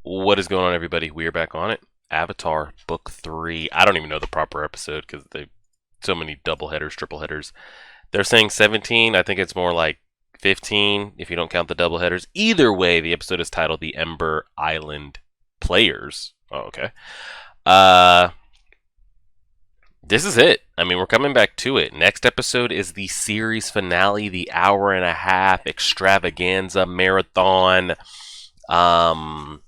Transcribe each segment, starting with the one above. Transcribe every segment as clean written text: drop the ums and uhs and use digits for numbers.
What is going on, everybody? We are back on it. Avatar Book 3. I don't even know the proper episode because they so many double headers, triple headers. They're saying 17. I think it's more like 15 if you don't count the double headers. Either way, the episode is titled The Ember Island Players. Oh, okay. Uh, this is it. I mean, we're coming back to it. Next episode is the series finale, the hour and a half extravaganza marathon. Um,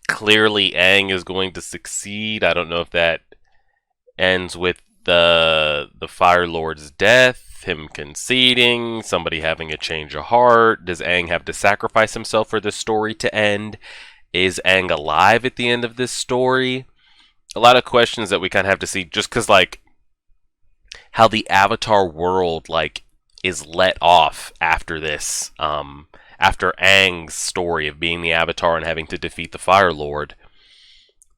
Clearly Aang is going to succeed. I don't know if that ends with the Fire Lord's death, him conceding, somebody having a change of heart. Does Aang have to sacrifice himself for this story to end? Is Aang alive at the end of this story? A lot of questions that we kind of have to see, just because like how the Avatar world like is let off after this. After Aang's story of being the Avatar and having to defeat the Fire Lord,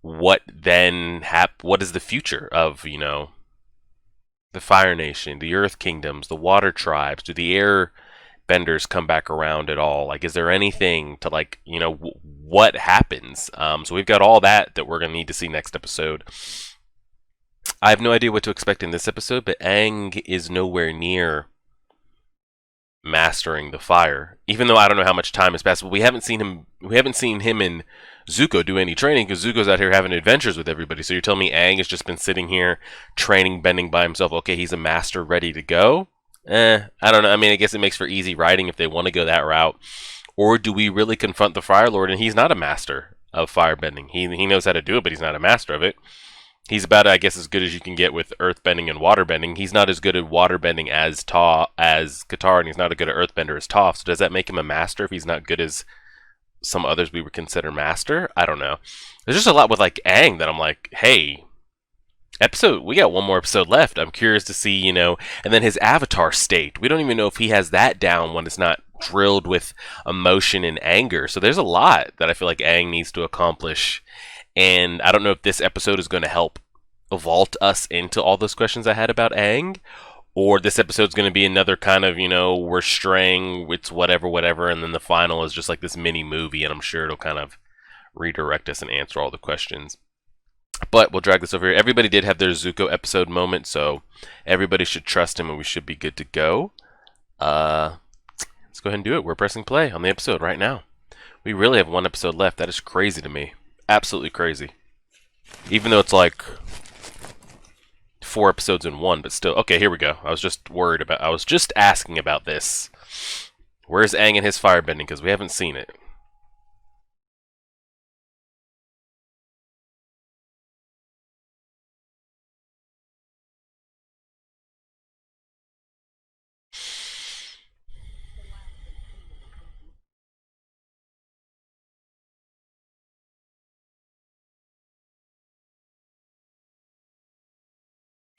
what then what is the future of, the Fire Nation, the Earth Kingdoms, the Water Tribes? Do the Air Benders come back around at all? Like, is there anything to like, what happens? So we've got all that we're gonna need to see next episode. I have no idea what to expect in this episode, but Aang is nowhere near mastering the fire. Even though I don't know how much time has passed, but we haven't seen him and Zuko do any training because Zuko's out here having adventures with everybody. So you're telling me Aang has just been sitting here training, bending by himself. Okay, he's a master ready to go. I don't know. I mean, I guess it makes for easy writing if they want to go that route. Or do we really confront the Fire Lord and he's not a master of firebending? He knows how to do it, but he's not a master of it. He's about, I guess, as good as you can get with earthbending and waterbending. He's not as good at waterbending as Qatar, and he's not as good at earthbender as Toph. So does that make him a master if he's not good as some others we would consider master? I don't know. There's just a lot with like Aang that I'm like, hey, we got one more episode left. I'm curious to see, and then his avatar state. We don't even know if he has that down when it's not drilled with emotion and anger. So there's a lot that I feel like Aang needs to accomplish. And I don't know if this episode is going to help vault us into all those questions I had about Aang, or this episode's going to be another kind of, we're straying, it's whatever, and then the final is just like this mini movie, and I'm sure it'll kind of redirect us and answer all the questions. But we'll drag this over here. Everybody did have their Zuko episode moment, so everybody should trust him, and we should be good to go. Let's go ahead and do it. We're pressing play on the episode right now. We really have one episode left. That is crazy to me. Absolutely crazy. Even though it's like 4 episodes in one, but still. Okay, here we go. I was just asking about this. Where's Aang and his firebending? Because we haven't seen it.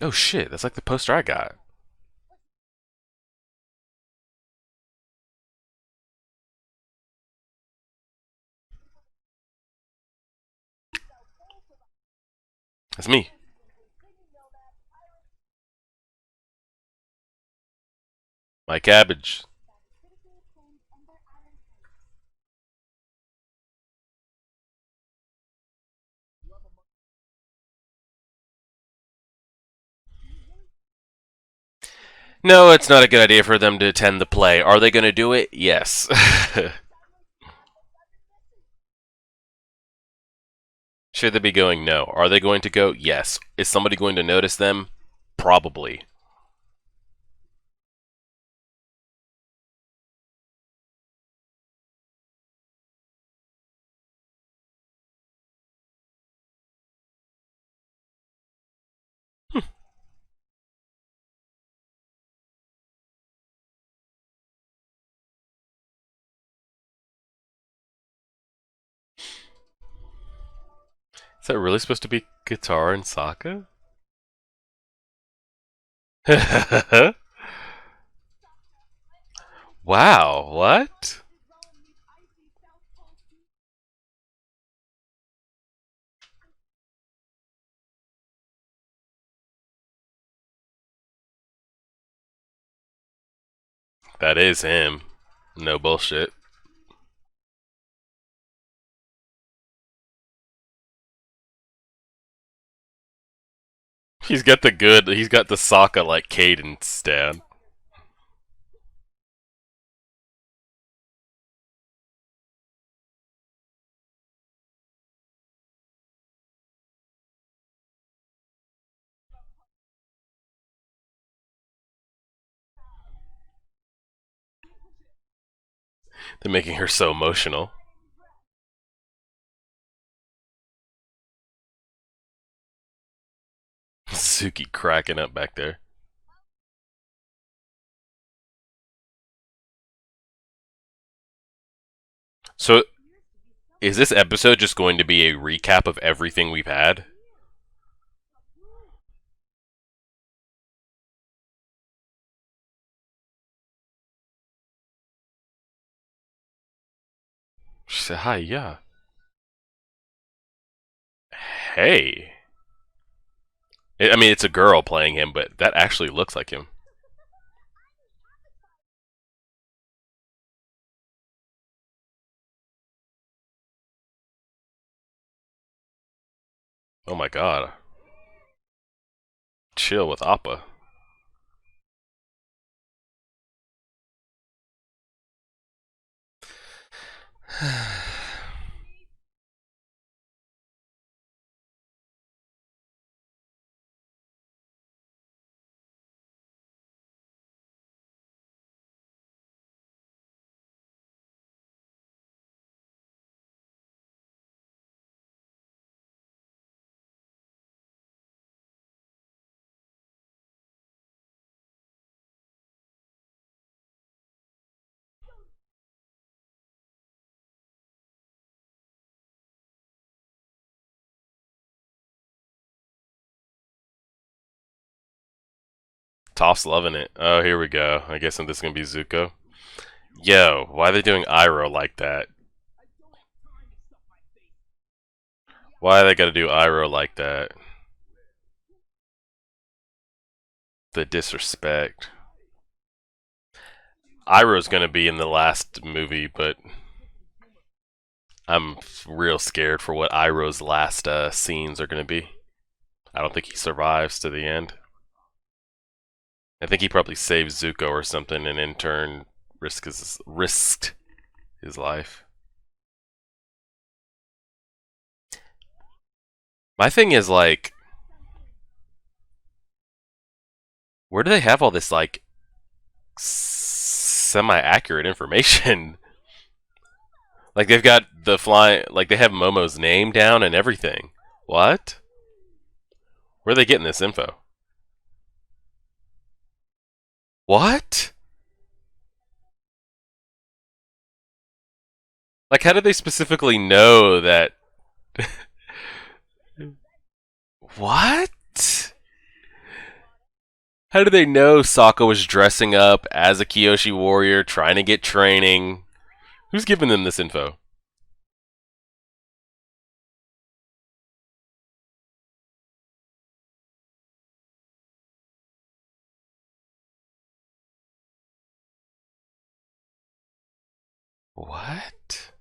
Oh shit, that's like the poster I got. That's me. My cabbage. No, it's not a good idea for them to attend the play. Are they going to do it? Yes. Should they be going? No. Are they going to go? Yes. Is somebody going to notice them? Probably. Is that really supposed to be Guitar and Sokka? Wow, what? That is him. No bullshit. He's got the Sokka like cadence down. They're making her so emotional. Suki cracking up back there. So, is this episode just going to be a recap of everything we've had? She said, "Hi, yeah. Hey." I mean, it's a girl playing him, but that actually looks like him. Oh my god. Chill with Appa. Toph's loving it. Oh, here we go. I guess this is gonna be Zuko. Yo, why are they doing Iroh like that? Why they gotta do Iroh like that? The disrespect. Iroh's gonna be in the last movie, but I'm real scared for what Iroh's last scenes are gonna be. I don't think he survives to the end. I think he probably saves Zuko or something, and in turn risked his life. My thing is like, where do they have all this like semi-accurate information? Like they've got the fly, like they have Momo's name down and everything. What? Where are they getting this info? What? Like, how did they specifically know that? What? How do they know Sokka was dressing up as a Kyoshi warrior, trying to get training? Who's giving them this info? What?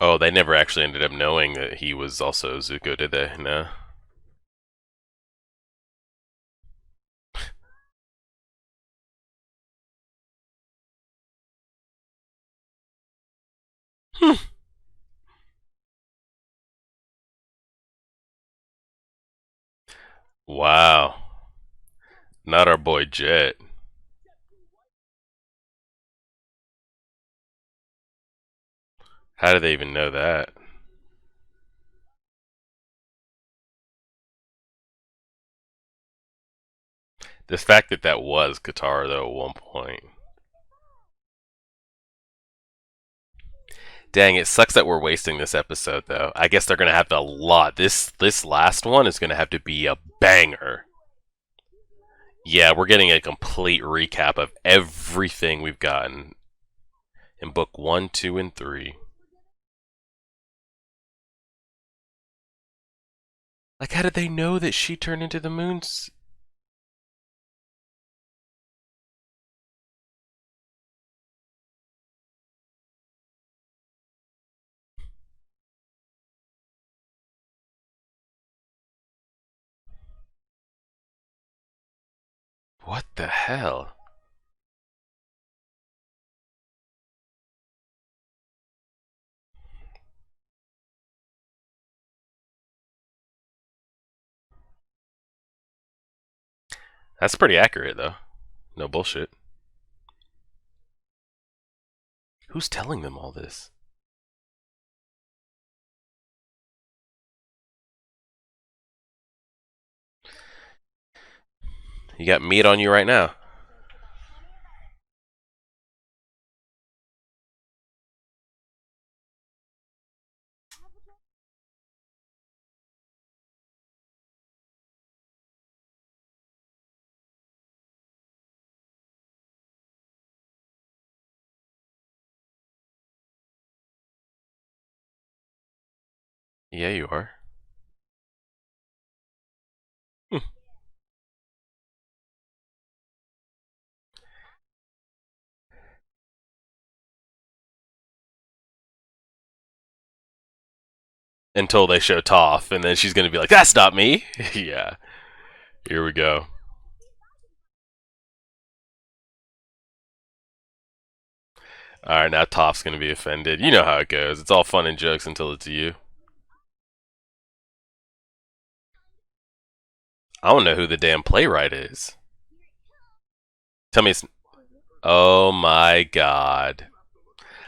Oh, they never actually ended up knowing that he was also Zuko, did they? No. Hmm. Wow. Not our boy Jet. How do they even know that? The fact that that was Qatar, though, at one point. Dang, it sucks that we're wasting this episode, though. I guess they're gonna have a lot. This last one is gonna have to be a banger. Yeah, we're getting a complete recap of everything we've gotten in book 1, 2, and 3. Like, how did they know that she turned into the moon's? What the hell? That's pretty accurate, though. No bullshit. Who's telling them all this? You got meat on you right now. Yeah, you are. Until they show Toph, and then she's gonna be like, "That's not me." Yeah. Here we go. All right, now Toph's gonna be offended. You know how it goes. It's all fun and jokes until it's you. I don't know who the damn playwright is. Tell me it's. Oh my god.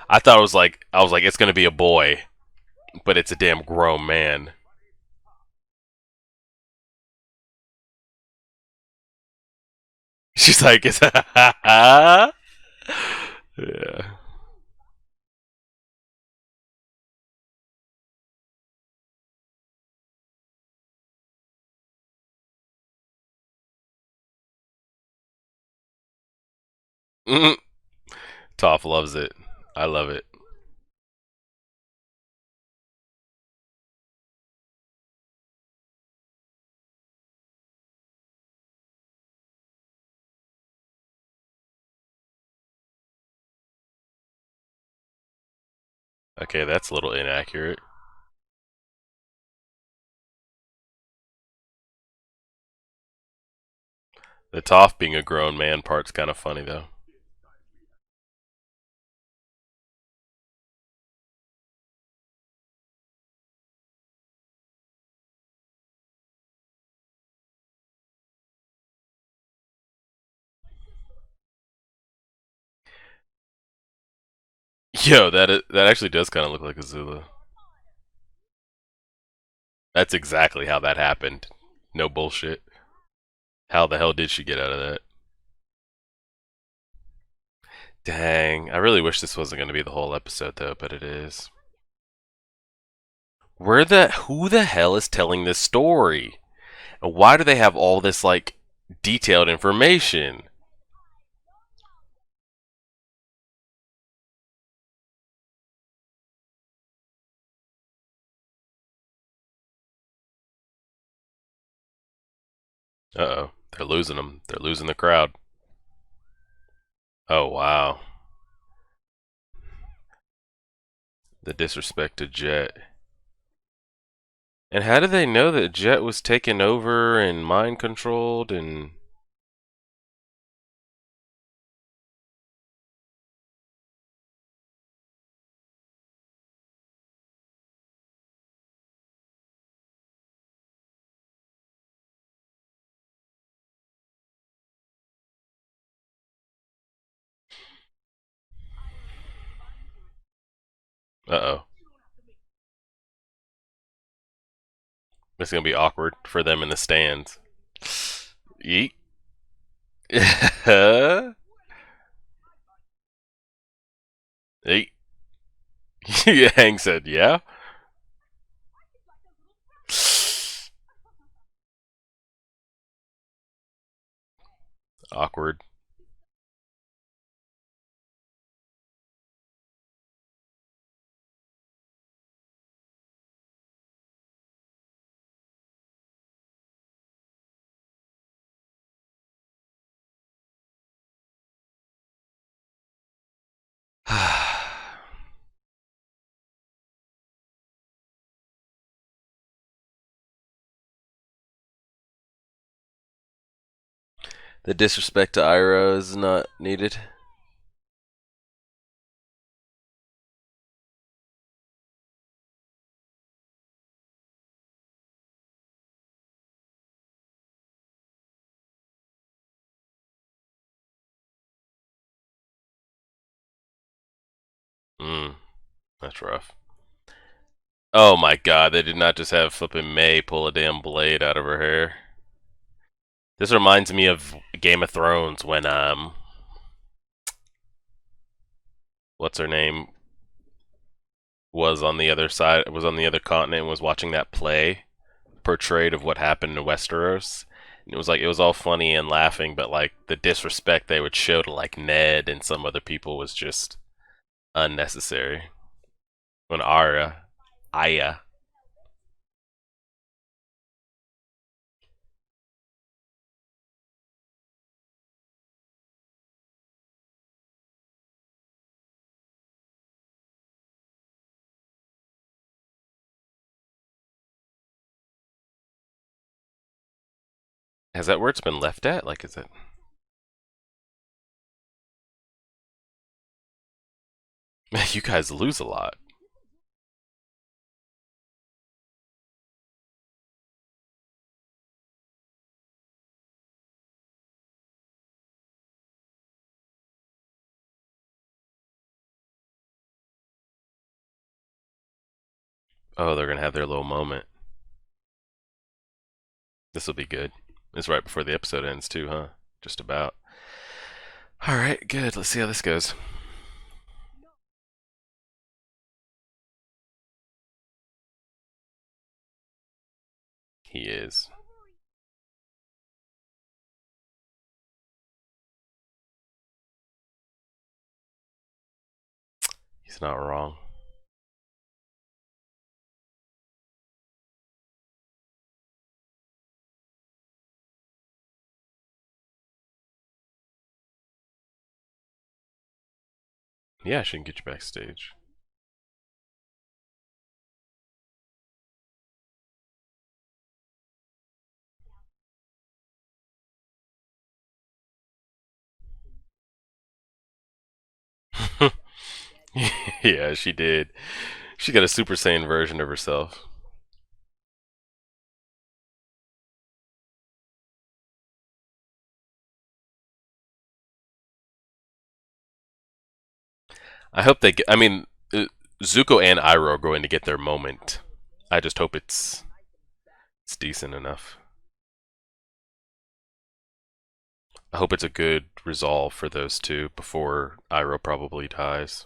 I was like, it's gonna be a boy, but it's a damn grown man. She's like, it's yeah. Toph loves it. I love it. Okay, that's a little inaccurate. The Toph being a grown man part's kind of funny though. Yo, that actually does kind of look like Azula. That's exactly how that happened. No bullshit. How the hell did she get out of that? Dang, I really wish this wasn't going to be the whole episode though, but it is. Who the hell is telling this story? And why do they have all this like detailed information? Uh-oh, they're losing them. They're losing the crowd. Oh wow. The disrespect to Jet. And how did they know that Jet was taken over and mind controlled and uh-oh. It's gonna be awkward for them in the stands. Yeet. Yeet. Hang said, yeah. Awkward. The disrespect to Ira is not needed. Mm, that's rough. Oh my god, they did not just have flippin' May pull a damn blade out of her hair. This reminds me of Game of Thrones when what's her name was on the other side, was on the other continent and was watching that play portrayed of what happened in Westeros. And it was like it was all funny and laughing, but like the disrespect they would show to like Ned and some other people was just unnecessary. When Arya, has that where it's been left at? Like, is it? You guys lose a lot. Oh, they're gonna have their little moment. This will be good. It's right before the episode ends too, huh? Just about. All right, good. Let's see how this goes. He is. He's not wrong. Yeah, I shouldn't get you backstage. Yeah, she did. She got a Super Saiyan version of herself. I hope they get. I mean, Zuko and Iroh are going to get their moment. I just hope it's decent enough. I hope it's a good resolve for those two before Iroh probably dies.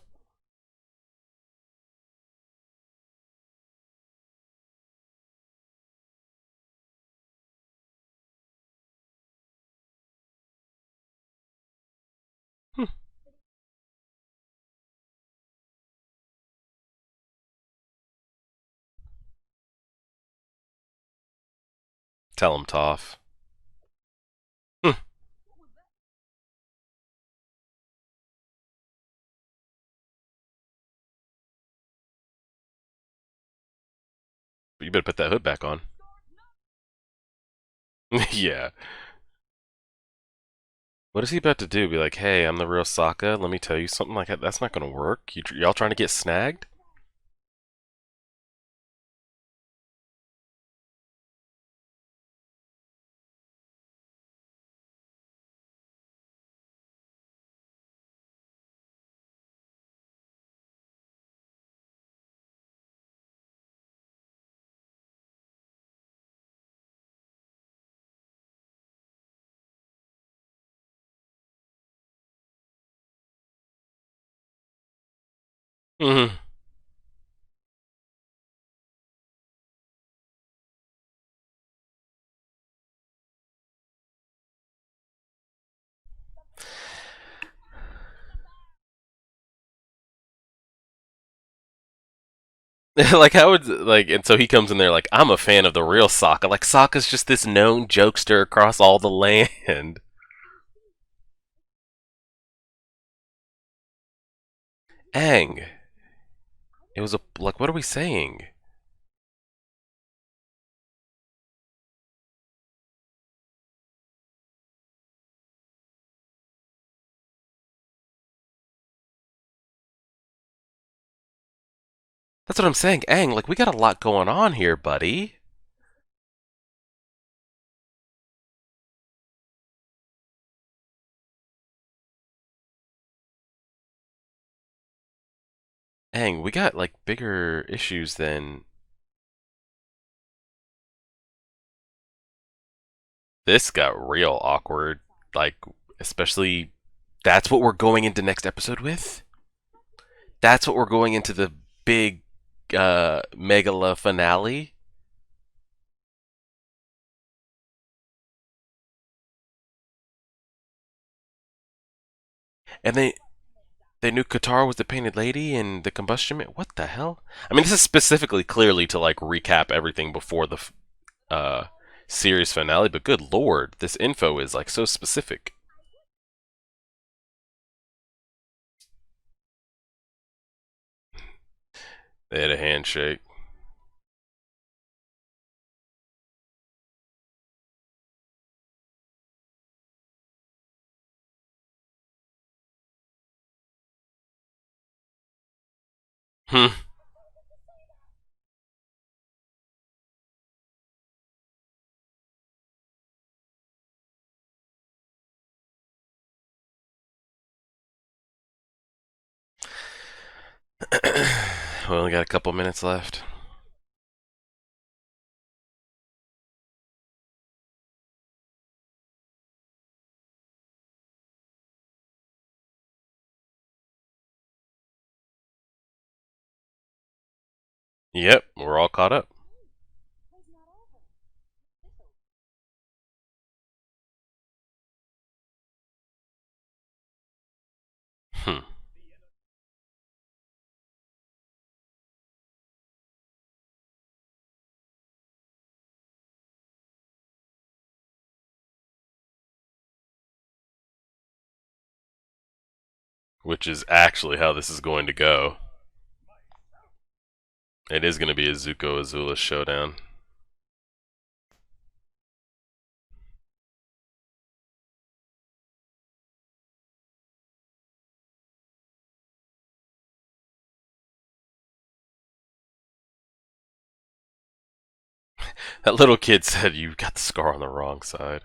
Hmm. Tell him, Toph. Hmm. But you better put that hood back on. Yeah. What is he about to do? Be like, hey, I'm the real Sokka. Let me tell you something like that. That's not gonna work. Y'all trying to get snagged? Mm-hmm. Like how would like and so he comes in there like I'm a fan of the real Sokka. Like Sokka's just this known jokester across all the land. Aang. It was a like what are we saying? That's what I'm saying. Aang, like we got a lot going on here, buddy. Aang, we got like bigger issues than this got real awkward. Like especially that's what we're going into next episode with? That's what we're going into the big megala finale. And they knew Qatar was the painted lady and the combustion man. What the hell? I mean, this is specifically clearly to like recap everything before the uh series finale, but good lord, this info is like so specific. They had a handshake. Hmm. We only got a couple minutes left. Yep, we're all caught up. Hmm. Which is actually how this is going to go. It is going to be a Zuko Azula showdown. That little kid said you got the scar on the wrong side.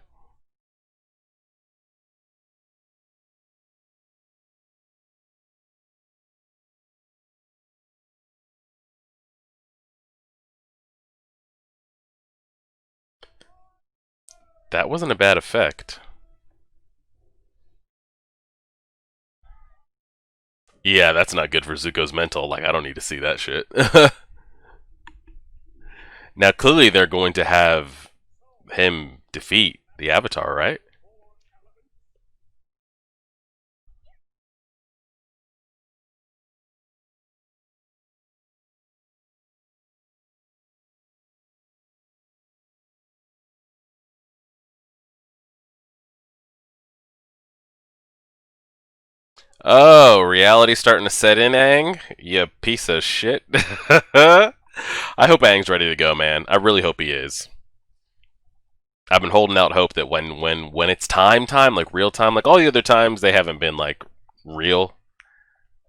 That wasn't a bad effect. Yeah, that's not good for Zuko's mental. Like, I don't need to see that shit. Now, clearly, they're going to have him defeat the Avatar, right? Oh, reality starting to set in, Aang? You piece of shit. I hope Aang's ready to go, man. I really hope he is. I've been holding out hope that when it's time, like real time, like all the other times they haven't been like real,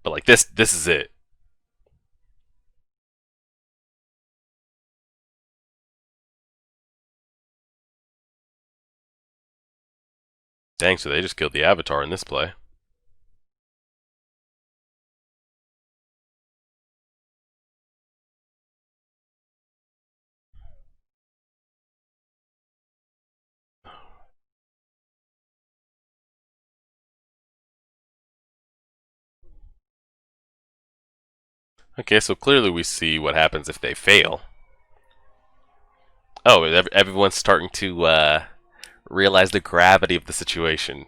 but like this is it. Dang, so they just killed the Avatar in this play. Okay, so clearly we see what happens if they fail. Oh, everyone's starting to realize the gravity of the situation.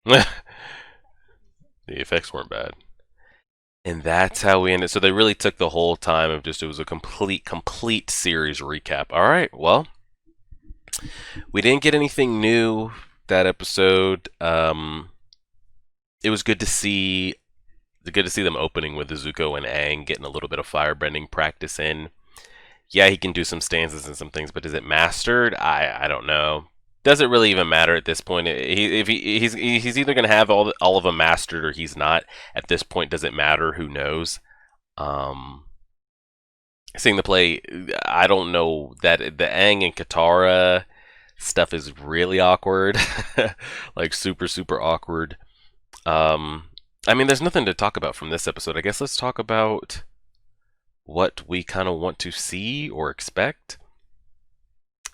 The effects weren't bad. And that's how we ended. So they really took the whole time of just, it was a complete series recap. All right, well, we didn't get anything new that episode. It was good to see them opening with Izuku and Aang getting a little bit of firebending practice in. Yeah, he can do some stanzas and some things, but is it mastered? I don't know. Does it really even matter at this point? He's either going to have all of them mastered or he's not. At this point, does it matter? Who knows? Um, Seeing the play, I don't know that the Aang and Katara stuff is really awkward, like super awkward. Um, I mean, there's nothing to talk about from this episode. I guess let's talk about what we kind of want to see or expect.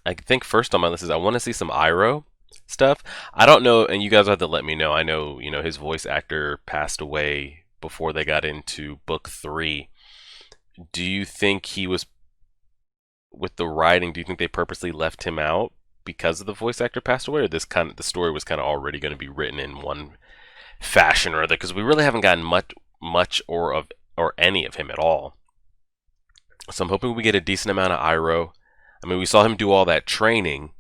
I think first on my list is I want to see some Iroh stuff. I don't know, and you guys have to let me know. I know, his voice actor passed away before they got into book 3. Do you think he was, with the writing, do you think they purposely left him out because of the voice actor passed away, or the story was kind of already going to be written in one fashion or other? Because we really haven't gotten much or any of him at all. So I'm hoping we get a decent amount of Iroh. I mean, we saw him do all that training.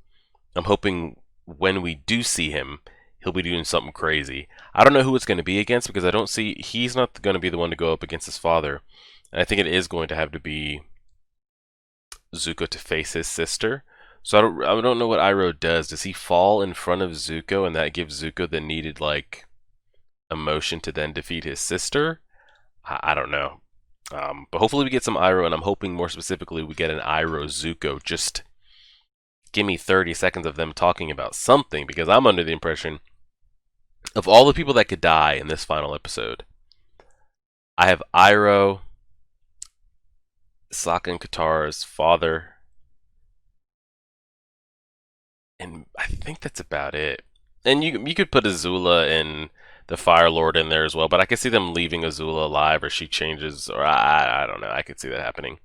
I'm hoping when we do see him, he'll be doing something crazy. I don't know who it's going to be against because I don't see, he's not going to be the one to go up against his father. And I think it is going to have to be Zuko to face his sister. So I don't know what Iroh does. Does he fall in front of Zuko and that gives Zuko the needed like emotion to then defeat his sister? I don't know. But hopefully we get some Iroh, and I'm hoping more specifically we get an Iroh Zuko. Just give me 30 seconds of them talking about something, because I'm under the impression of all the people that could die in this final episode, I have Iroh, Sokka and Katara's father, and I think that's about it. And you could put Azula and the Fire Lord in there as well, but I could see them leaving Azula alive, or she changes, or I don't know. I could see that happening.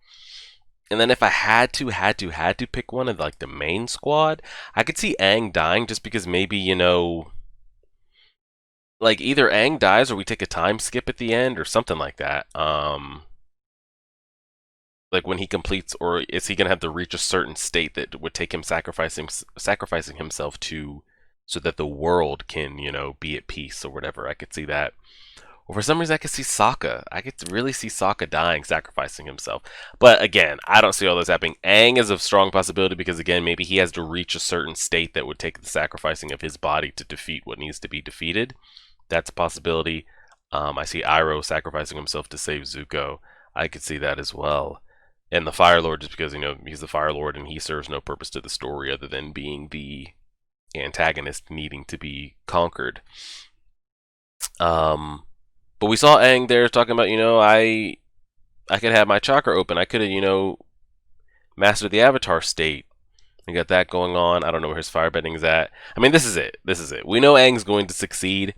And then if I had to pick one of like the main squad, I could see Aang dying just because maybe, like either Aang dies or we take a time skip at the end or something like that. Like when he completes, or is he gonna have to reach a certain state that would take him sacrificing himself to, so that the world can, be at peace or whatever. I could see that. Or for some reason, I could see Sokka. I could really see Sokka dying, sacrificing himself. But again, I don't see all this happening. Aang is a strong possibility because, again, maybe he has to reach a certain state that would take the sacrificing of his body to defeat what needs to be defeated. That's a possibility. I see Iroh sacrificing himself to save Zuko. I could see that as well. And the Fire Lord, just because, he's the Fire Lord and he serves no purpose to the story other than being the antagonist needing to be conquered. But we saw Aang there talking about, I could have my chakra open. I could have, mastered the Avatar state. We got that going on. I don't know where his firebending is at. I mean, this is it. This is it. We know Aang's going to succeed.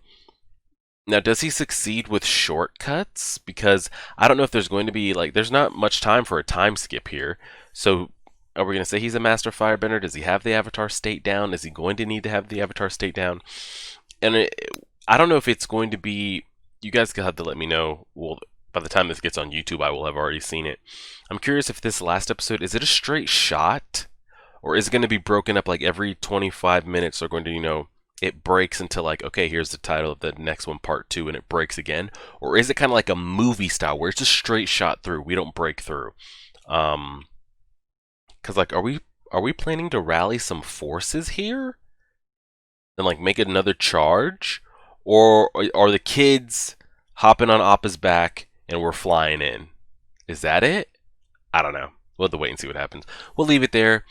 Now, does he succeed with shortcuts? Because I don't know if there's going to be, like, there's not much time for a time skip here. So, are we going to say he's a master firebender? Does he have the Avatar state down? Is he going to need to have the Avatar state down? And I don't know if it's going to be, you guys will have to let me know. Well, by the time this gets on YouTube, I will have already seen it. I'm curious if this last episode, is it a straight shot? Or is it going to be broken up like every 25 minutes? They're going to, it breaks into like, okay, here's the title of the next one, part 2, and it breaks again? Or is it kind of like a movie style where it's just straight shot through? We don't break through. Because like, are we planning to rally some forces here? And like make another charge? Or are the kids hopping on Appa's back and we're flying in? Is that it? I don't know. We'll have to wait and see what happens. We'll leave it there.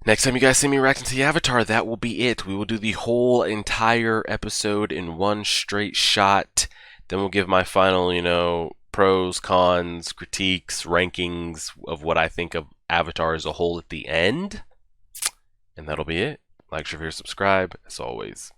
Next time you guys see me reacting to the Avatar, that will be it. We will do the whole entire episode in one straight shot. Then we'll give my final, pros, cons, critiques, rankings of what I think of Avatar as a whole at the end. And that'll be it. Like, share, subscribe, as always.